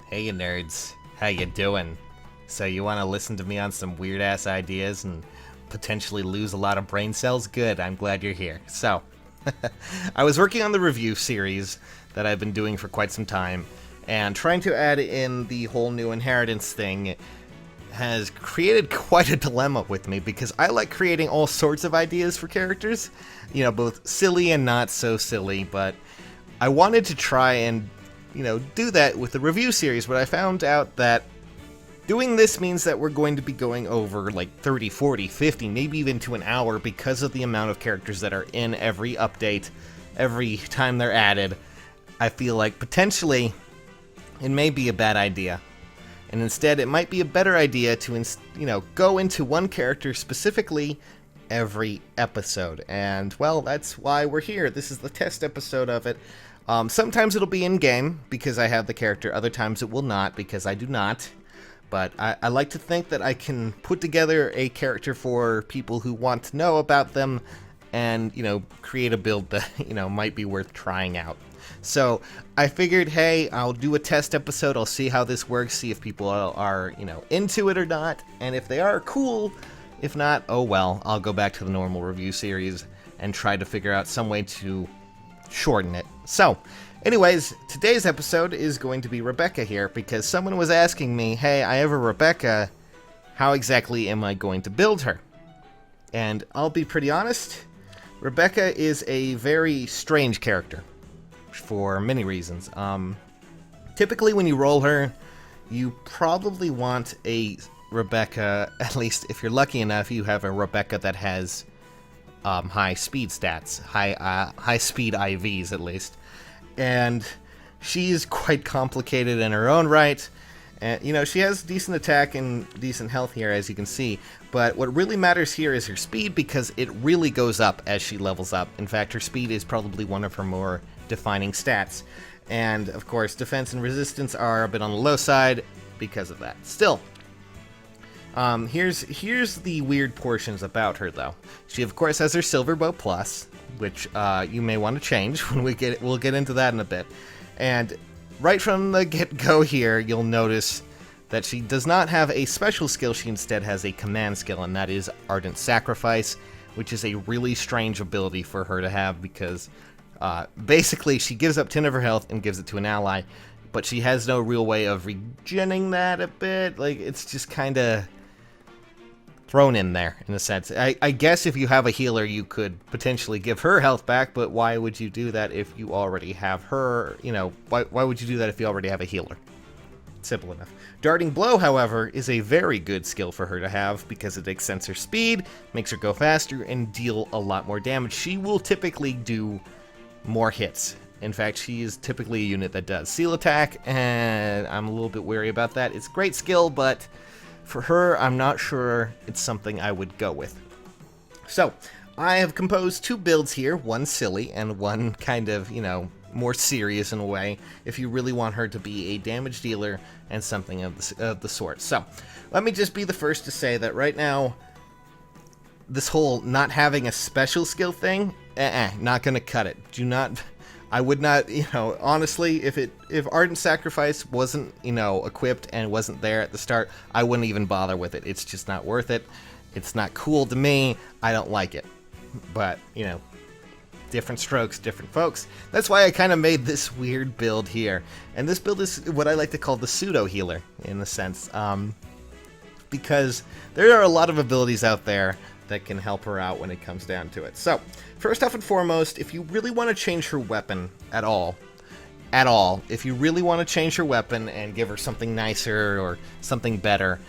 Hey you nerds, how you doing? So you want to listen to me on some weird-ass ideas and potentially lose a lot of brain cells? Good, I'm glad you're here. So, I was working on the review series that I've been doing for quite some time, and trying to add in the whole new inheritance thing has created quite a dilemma with me, because I like creating all sorts of ideas for characters, you know, both silly and not so silly, but I wanted to try and do that with the review series, but I found out that doing this means that we're going to be going over like 30, 40, 50, maybe even to an hour because of the amount of characters that are in every update, every time they're added. I feel like potentially it may be a bad idea. And instead, it might be a better idea to, go into one character specifically every episode. And, well, that's why we're here. This is the test episode of it. Sometimes it'll be in-game, because I have the character. Other times it will not, because I do not. But I like to think that I can put together a character for people who want to know about them and, create a build that, might be worth trying out. So I figured, hey, I'll do a test episode. I'll see how this works, see if people are, into it or not. And if they are, cool. If not, oh well, I'll go back to the normal review series and try to figure out some way to shorten it. So, anyways, today's episode is going to be Rebecca here, because someone was asking me, hey, I have a Rebecca, how exactly am I going to build her? And I'll be pretty honest, Rebecca is a very strange character, for many reasons. Typically when you roll her, you probably want a Rebecca, at least if you're lucky enough, you have a Rebecca that has high speed stats, high speed IVs at least, and she's quite complicated in her own right. And she has decent attack and decent health here, as you can see, but what really matters here is her speed, because it really goes up as she levels up. In fact, her speed is probably one of her more defining stats, and of course defense and resistance are a bit on the low side because of that. Still, here's the weird portions about her, though. She, of course, has her Silver Bow Plus, which you may want to change when we'll get into that in a bit. And right from the get-go here, you'll notice that she does not have a special skill. She instead has a command skill, and that is Ardent Sacrifice, which is a really strange ability for her to have, because basically she gives up 10 of her health and gives it to an ally, but she has no real way of regenning that a bit. Like, it's just kind of thrown in there, in a sense. I guess if you have a healer, you could potentially give her health back, but why would you do that if you already have her? Why would you do that if you already have a healer? Simple enough. Darting Blow, however, is a very good skill for her to have, because it extends her speed, makes her go faster, and deal a lot more damage. She will typically do more hits. In fact, she is typically a unit that does Seal Attack, and I'm a little bit wary about that. It's a great skill, but for her, I'm not sure it's something I would go with. So, I have composed two builds here, one silly and one kind of, more serious in a way, if you really want her to be a damage dealer and something of the sort. So, let me just be the first to say that right now, this whole not having a special skill thing, not gonna cut it. I would not, honestly, if Ardent Sacrifice wasn't, equipped and wasn't there at the start, I wouldn't even bother with it. It's just not worth it. It's not cool to me. I don't like it. But, different strokes, different folks. That's why I kind of made this weird build here. And this build is what I like to call the pseudo-healer, in a sense. Because there are a lot of abilities out there that can help her out when it comes down to it. So, first off and foremost, if you really want to change her weapon at all, if you really want to change her weapon and give her something nicer or something better,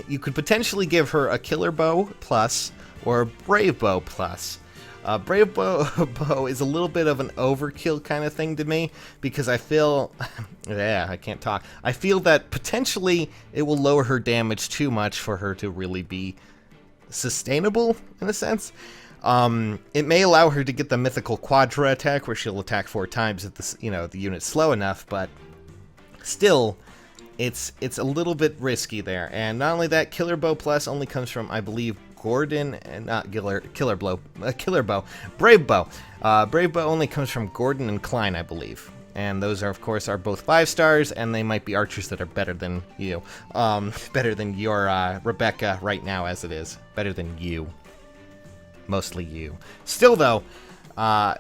you could potentially give her a Killer Bow Plus or a Brave Bow Plus. Brave Bow is a little bit of an overkill kind of thing to me, because I feel, I can't talk. I feel that potentially it will lower her damage too much for her to really be sustainable, in a sense. It may allow her to get the mythical Quadra attack, where she'll attack 4 times if the unit's slow enough, but still, it's a little bit risky there. And not only that, Killer Bow Plus only comes from, I believe, Gordon, and not Killer Bow. Brave Bow. Brave Bow only comes from Gordon and Klein, I believe. and those are, of course, are both 5 stars, and they might be archers that are better than you. Better than your Rebecca right now as it is. Better than you. Mostly you. Still, though,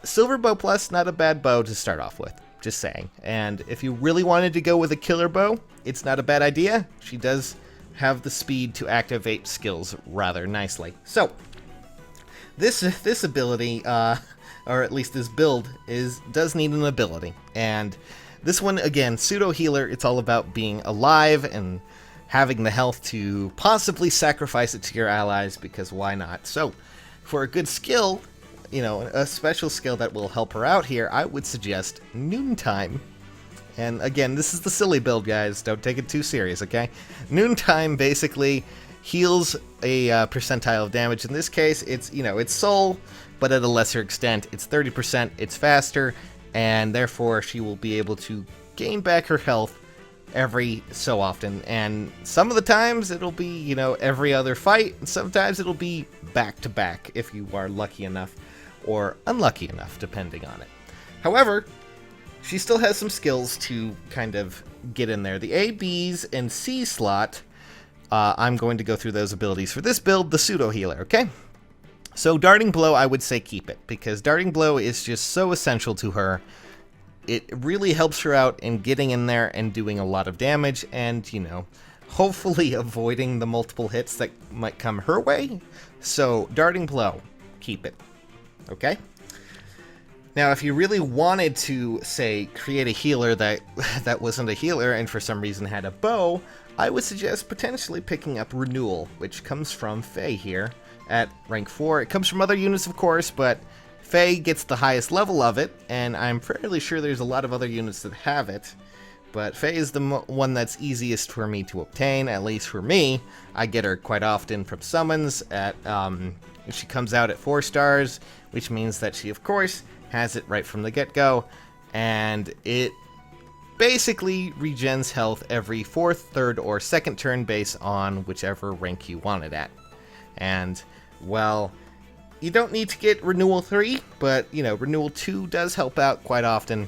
Silver Bow Plus, not a bad bow to start off with. Just saying. And if you really wanted to go with a killer bow, it's not a bad idea. She does have the speed to activate skills rather nicely. So, this ability, or at least this build, does need an ability. And this one, again, pseudo healer, it's all about being alive and having the health to possibly sacrifice it to your allies, because why not? So, for a good skill, a special skill that will help her out here, I would suggest Noontime. And again, this is the silly build, guys. Don't take it too serious, okay? Noontime basically heals a percentile of damage. In this case, it's soul, but at a lesser extent. It's 30%, it's faster, and therefore she will be able to gain back her health every so often. And some of the times it'll be, every other fight, and sometimes it'll be back-to-back if you are lucky enough or unlucky enough, depending on it. However, she still has some skills to kind of get in there. The A, B's, and C slot, I'm going to go through those abilities for this build, the pseudo healer, okay? So Darting Blow, I would say keep it, because Darting Blow is just so essential to her. It really helps her out in getting in there and doing a lot of damage, and, hopefully avoiding the multiple hits that might come her way. So Darting Blow, keep it, okay? Now, if you really wanted to, say, create a healer that wasn't a healer and for some reason had a bow, I would suggest potentially picking up Renewal, which comes from Faye here at rank 4. It comes from other units, of course, but Faye gets the highest level of it, and I'm fairly sure there's a lot of other units that have it. But Faye is the one that's easiest for me to obtain, at least for me. I get her quite often from summons. She comes out at 4 stars, which means that she, of course, has it right from the get-go, and it basically regens health every 4th, 3rd, or 2nd turn based on whichever rank you want it at. And, well, you don't need to get Renewal 3, but, Renewal 2 does help out quite often.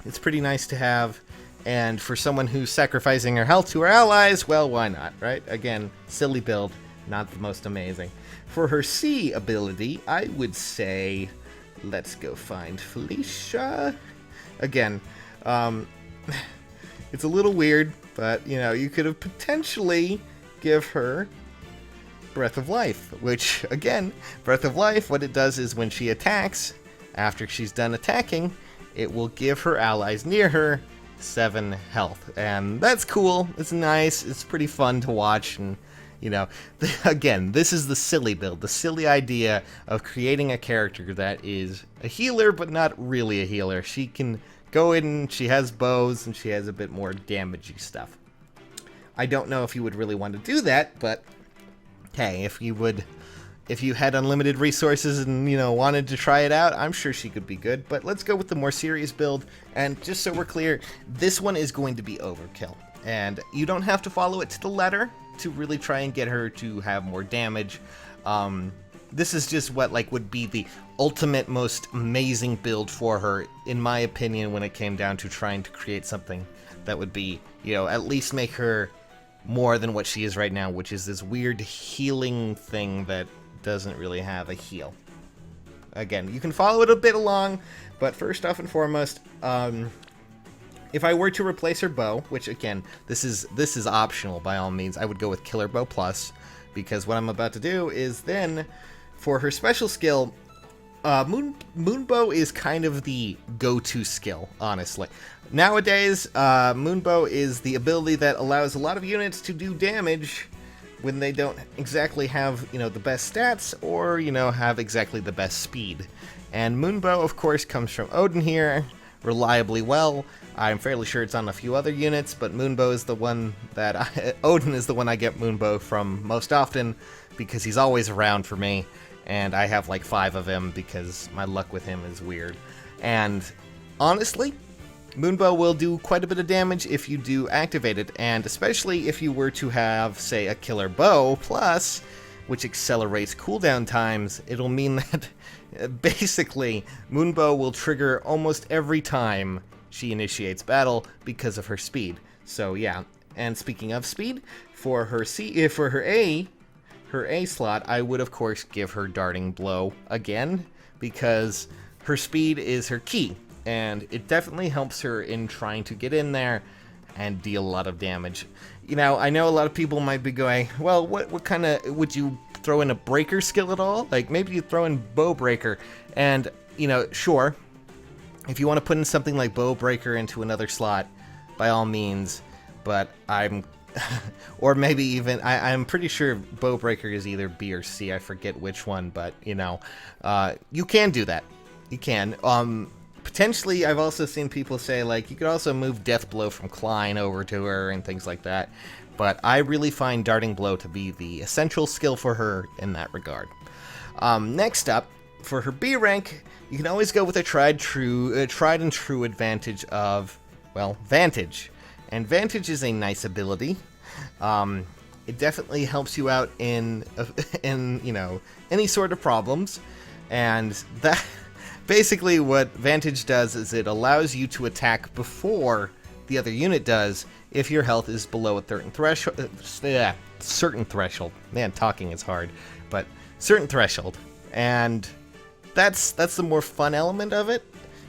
It's pretty nice to have, and for someone who's sacrificing her health to her allies, well, why not, right? Again, silly build, not the most amazing. For her C ability, I would say, let's go find Felicia. Again, it's a little weird, but, you could have potentially give her Breath of Life, which, again, Breath of Life, what it does is when she attacks, after she's done attacking, it will give her allies near her 7 health. And that's cool. It's nice. It's pretty fun to watch. And, again, this is the silly build, the silly idea of creating a character that is a healer, but not really a healer. She can go in, she has bows, and she has a bit more damagey stuff. I don't know if you would really want to do that, but hey, if you had unlimited resources and, wanted to try it out, I'm sure she could be good. But let's go with the more serious build, and just so we're clear, this one is going to be overkill. And you don't have to follow it to the letter to really try and get her to have more damage. This is just what would be the ultimate most amazing build for her, in my opinion, when it came down to trying to create something that would be, at least make her more than what she is right now, which is this weird healing thing that doesn't really have a heal. Again, you can follow it a bit along, but first off and foremost, if I were to replace her bow, which again, this is optional by all means, I would go with Killer Bow Plus, because what I'm about to do is then, for her special skill, Moonbow is kind of the go-to skill, honestly. Nowadays, Moonbow is the ability that allows a lot of units to do damage when they don't exactly have, the best stats or, have exactly the best speed. And Moonbow, of course, comes from Odin here, reliably well. I'm fairly sure it's on a few other units, but Moonbow is the one that Odin is the one I get Moonbow from most often, because he's always around for me, and I have 5 of him because my luck with him is weird. And honestly, Moonbow will do quite a bit of damage if you do activate it, and especially if you were to have, say, a Killer Bow Plus, which accelerates cooldown times. It'll mean that basically Moonbow will trigger almost every time she initiates battle because of her speed. So yeah, and speaking of speed, for her A slot, I would of course give her Darting Blow again, because her speed is her key, and it definitely helps her in trying to get in there and deal a lot of damage. You know, I know a lot of people might be going, well, what kind of, would you throw in a breaker skill at all? Like, maybe you throw in Bow Breaker, and, you know, sure, if you want to put in something like Bow Breaker into another slot, by all means, but I'm, or maybe even, I'm pretty sure Bow Breaker is either B or C, I forget which one, but, you know, you can do that. You can. Potentially, I've also seen people say, like, you could also move Death Blow from Klein over to her and things like that. But I really find Darting Blow to be the essential skill for her in that regard. Next up, for her B rank, you can always go with a tried and true advantage of, well, Vantage. And Vantage is a nice ability. It definitely helps you out in you know, any sort of problems. And that... Basically, what Vantage does is it allows you to attack before the other unit does if your health is below a certain threshold. Man, talking is hard, but certain threshold. And that's the more fun element of it.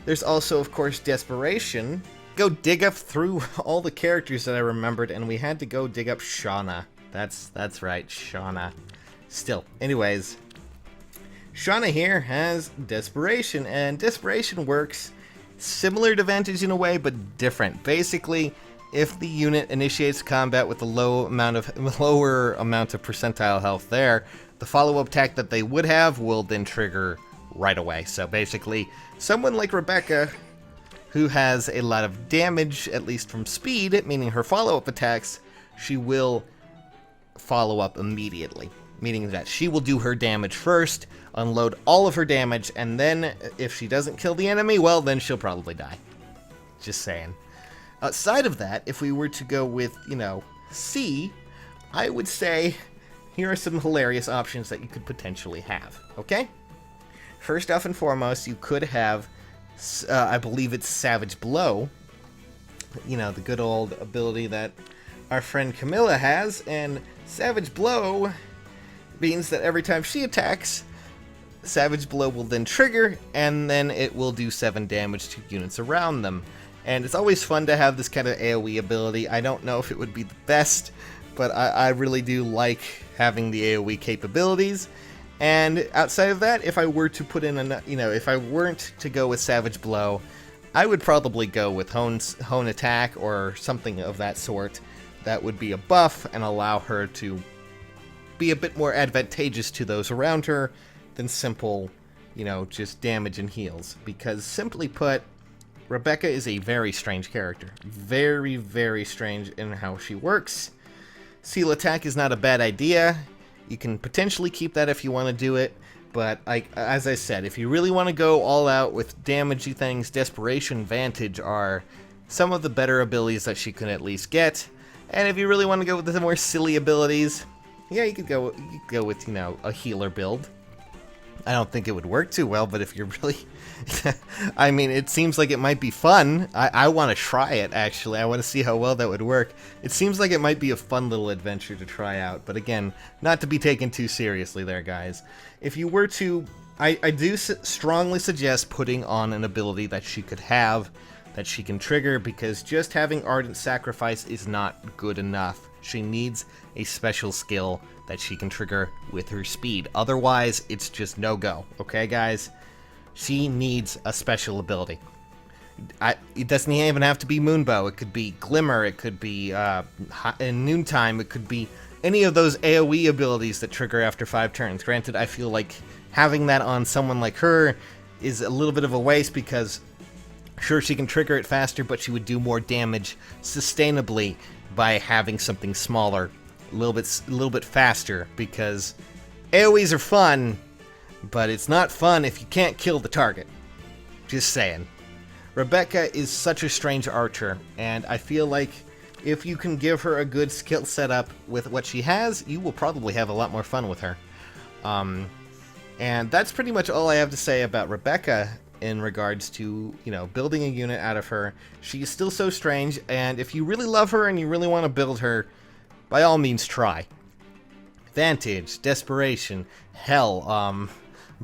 There's also, of course, Desperation. Go dig up through all the characters that I remembered, and we had to go dig up Shanna. That's right, Shanna. Still, anyways... Shanna here has Desperation, and Desperation works similar to Vantage in a way, but different. Basically, if the unit initiates combat with a lower amount of percentile health there, the follow-up attack that they would have will then trigger right away. So basically, someone like Rebecca, who has a lot of damage, at least from speed, meaning her follow-up attacks, she will follow up immediately. Meaning that she will do her damage first, unload all of her damage, and then if she doesn't kill the enemy, well, then she'll probably die. Just saying. Outside of that, if we were to go with, you know, C, I would say here are some hilarious options that you could potentially have, okay? First off and foremost, you could have, I believe it's Savage Blow, you know, the good old ability that our friend Camilla has, and Savage Blow means that every time she attacks, Savage Blow will then trigger, and then it will do 7 damage to units around them. And it's always fun to have this kind of AoE ability. I don't know if it would be the best, but I really do like having the AoE capabilities. And outside of that, if I were to put in if I weren't to go with Savage Blow, I would probably go with Hone Attack or something of that sort. That would be a buff and allow her to be a bit more advantageous to those around her than simple, you know, just damage and heals. Because simply put, Rebecca is a very strange character. Very, very strange in how she works. Seal Attack is not a bad idea. You can potentially keep that if you want to do it. But as I said, if you really want to go all out with damagey things, Desperation, Vantage are some of the better abilities that she can at least get. And if you really want to go with the more silly abilities, yeah, you could go with, you know, a healer build. I don't think it would work too well, but if you're really... I mean, it seems like it might be fun. I want to try it, actually. I want to see how well that would work. It seems like it might be a fun little adventure to try out. But again, not to be taken too seriously there, guys. If you were to... I do strongly suggest putting on an ability that she could have, that she can trigger, because just having Ardent Sacrifice is not good enough. She needs a special skill that she can trigger with her speed. Otherwise, it's just no-go. Okay, guys? She needs a special ability. It doesn't even have to be Moonbow. It could be Glimmer. It could be in Noontime. It could be any of those AoE abilities that trigger after 5 turns. Granted, I feel like having that on someone like her is a little bit of a waste because, sure, she can trigger it faster, but she would do more damage sustainably by having something smaller, a little bit faster, because AoEs are fun, but it's not fun if you can't kill the target. Just saying. Rebecca is such a strange archer, and I feel like if you can give her a good skill setup with what she has, you will probably have a lot more fun with her. And that's pretty much all I have to say about Rebecca. in regards to, you know, building a unit out of her. She's still so strange, and if you really love her and you really want to build her, by all means try. Vantage, Desperation, Hell, I'm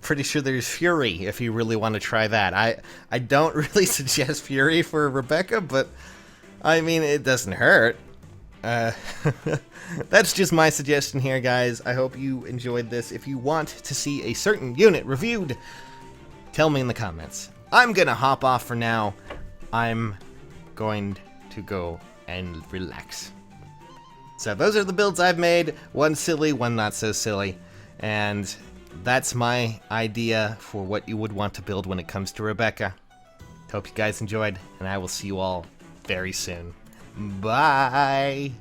pretty sure there's Fury if you really want to try that. I don't really suggest Fury for Rebecca, but I mean, it doesn't hurt. That's just my suggestion here, guys. I hope you enjoyed this. If you want to see a certain unit reviewed, tell me in the comments. I'm gonna hop off for now. I'm going to go and relax. So those are the builds I've made. One silly, one not so silly. And that's my idea for what you would want to build when it comes to Rebecca. Hope you guys enjoyed, and I will see you all very soon. Bye!